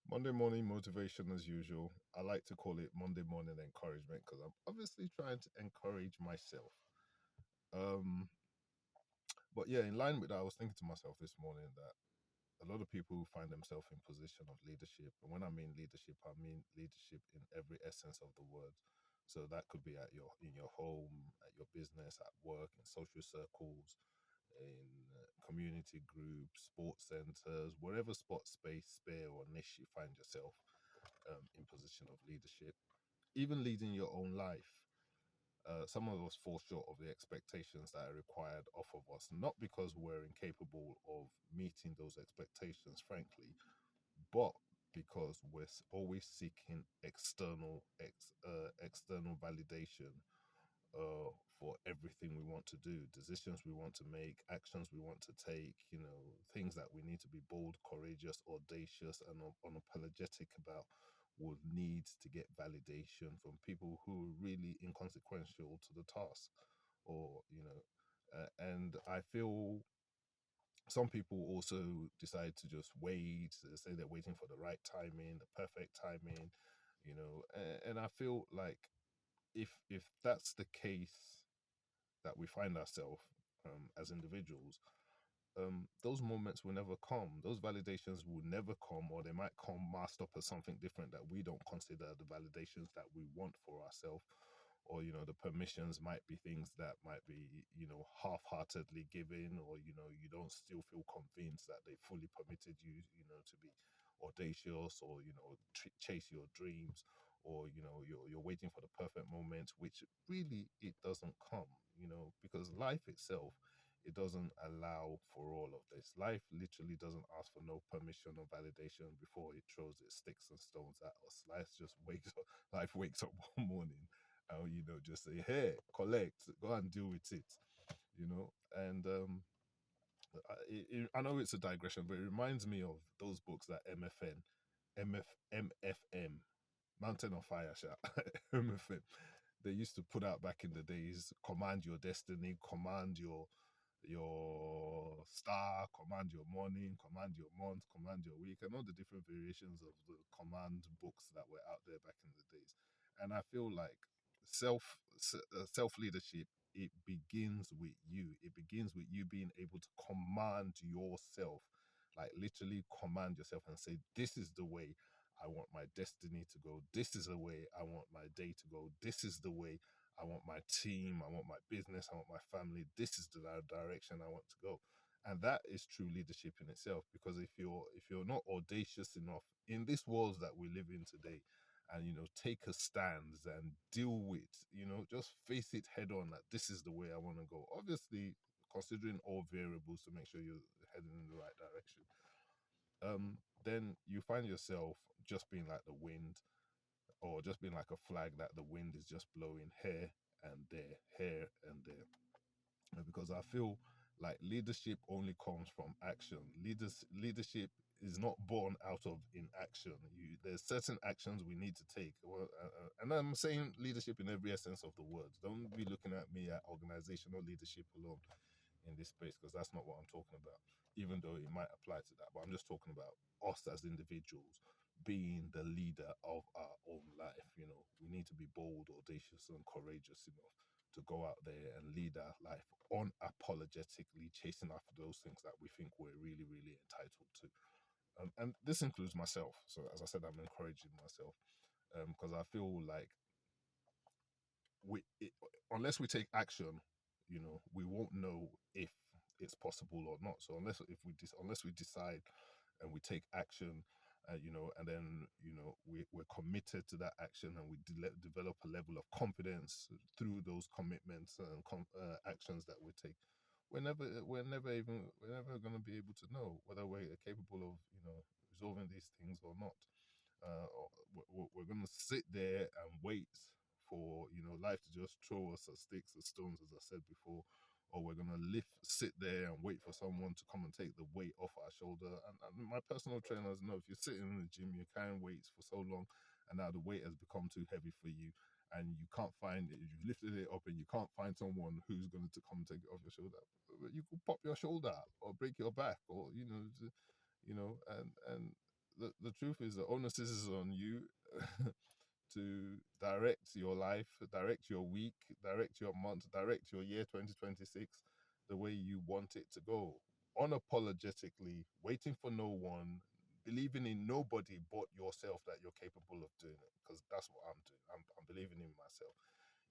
Monday morning motivation as usual. I like to call it Monday morning encouragement because I'm obviously trying to encourage myself. Um, but yeah, in line with that, I was thinking to myself this morning that a lot of people find themselves in position of leadership, and when I mean leadership in every essence of the word. So that could be at your in your home, at your business, at work, in social circles, in community groups, sports centers, wherever spot, space, spare, or niche you find yourself in position of leadership, even leading your own life. Some of us fall short of the expectations that are required off of us, not because we're incapable of meeting those expectations, frankly, but because we're always seeking external validation for everything we want to do, decisions we want to make, actions we want to take, things that we need to be bold, courageous, audacious, and unapologetic about would need to get validation from people who are really inconsequential to the task. And I feel some people also decide to just wait, say they're waiting for the right timing, the perfect timing, and I feel like if that's the case that we find ourselves as individuals, those moments will never come. Those validations will never come, or they might come masked up as something different that we don't consider the validations that we want for ourselves. Or, the permissions might be things that might be, half-heartedly given, or, you don't still feel convinced that they fully permitted you, to be audacious, or, chase your dreams, or, you're waiting for the perfect moment, which really it doesn't come, because life itself, it doesn't allow for all of this. Life literally doesn't ask for no permission or validation before it throws its sticks and stones at us. Life wakes up one morning and, just say, hey, collect, go and deal with it, And I know it's a digression, but it reminds me of those books that MFM, Mountain of Fire, MFM, they used to put out back in the days. Command your destiny, command your star, command your morning, command your month, command your week, and all the different variations of the command books that were out there back in the days. And I feel like self leadership, it begins with you. It begins with you being able to command yourself, like literally command yourself and say, "This is the way I want my destiny to go. This is the way I want my day to go. This is the way I want my team, I want my business, I want my family. This is the direction I want to go." And that is true leadership in itself. Because if you're not audacious enough in this world that we live in today, and take a stand and deal with, just face it head on that this is the way I want to go. Obviously, considering all variables to make sure you're heading in the right direction. Then you find yourself just being like the wind, or just being like a flag that the wind is just blowing here and there. Because I feel like leadership only comes from action. Leadership is not born out of inaction. There's certain actions we need to take. Well, and I'm saying leadership in every essence of the word. Don't be looking at me at organizational leadership alone in this space, because that's not what I'm talking about, even though it might apply to that. But I'm just talking about us as individuals being the leader of our own life. We need to be bold, audacious, and courageous enough to go out there and lead our life unapologetically, chasing after those things that we think we're really, really entitled to. And this includes myself. So, as I said, I'm encouraging myself, because I feel like unless we take action, we won't know if it's possible or not. So unless we decide and we take action, and then we're committed to that action, and we develop a level of confidence through those commitments and actions that we take. We're never going to be able to know whether we're capable of resolving these things or not. We're going to sit there and wait for life to just throw us sticks or stones, as I said before, or we're going to sit there and wait for someone to come and take the weight off our shoulder. And my personal trainers know, if you're sitting in the gym, you're carrying weights for so long, and now the weight has become too heavy for you, and you can't find it, you've lifted it up and you can't find someone who's going to come and take it off your shoulder. You could pop your shoulder or break your back, or and the truth is the onus is on you to direct your life, direct your week, direct your month, direct your year 2026 the way you want it to go. Unapologetically, waiting for no one, believing in nobody but yourself that you're capable of doing it. Because that's what I'm doing. I'm believing in myself.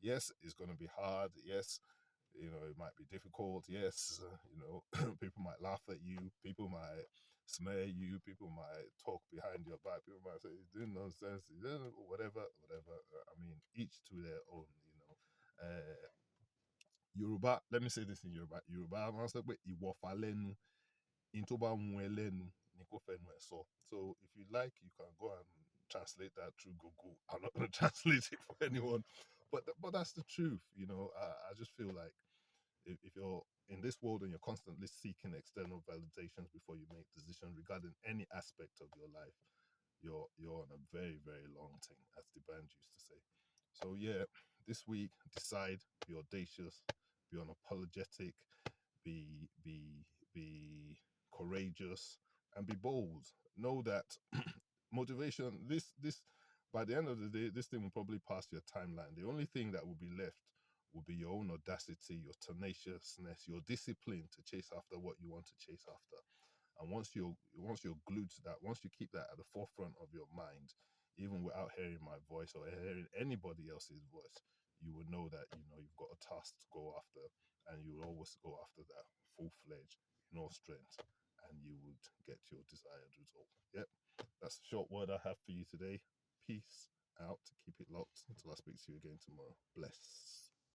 Yes, it's going to be hard. Yes, it might be difficult. Yes, people might laugh at you. People might smear you. People might talk behind your back. People might say he's doing nonsense. Whatever. I mean, each to their own. Yoruba. Let me say this in Yoruba. Yoruba máa ń sọ pé ìwọ̀fà lẹ́nu, in tó bá mú ẹ lẹ́nu ni kò fẹ́nu ẹ̀ sọ. So if you like, you can go and translate that through Google. I'm not going to translate it for anyone, but that's the truth. I just feel like if you're in this world and you're constantly seeking external validations before you make decisions regarding any aspect of your life, you're on a very, very long thing, as the band used to say. So yeah, this week decide, be audacious, be unapologetic, be courageous, and be bold. Know that motivation, this by the end of the day, this thing will probably pass your timeline. The only thing that will be left will be your own audacity, your tenaciousness, your discipline to chase after what you want to chase after. And once you're glued to that, once you keep that at the forefront of your mind, even without hearing my voice or hearing anybody else's voice, you will know that you've got a task to go after, and you will always go after that full-fledged, in all strength, and you would get your desired result. Yep, that's the short word I have for you today. Peace out. Keep it locked until I speak to you again tomorrow. Bless.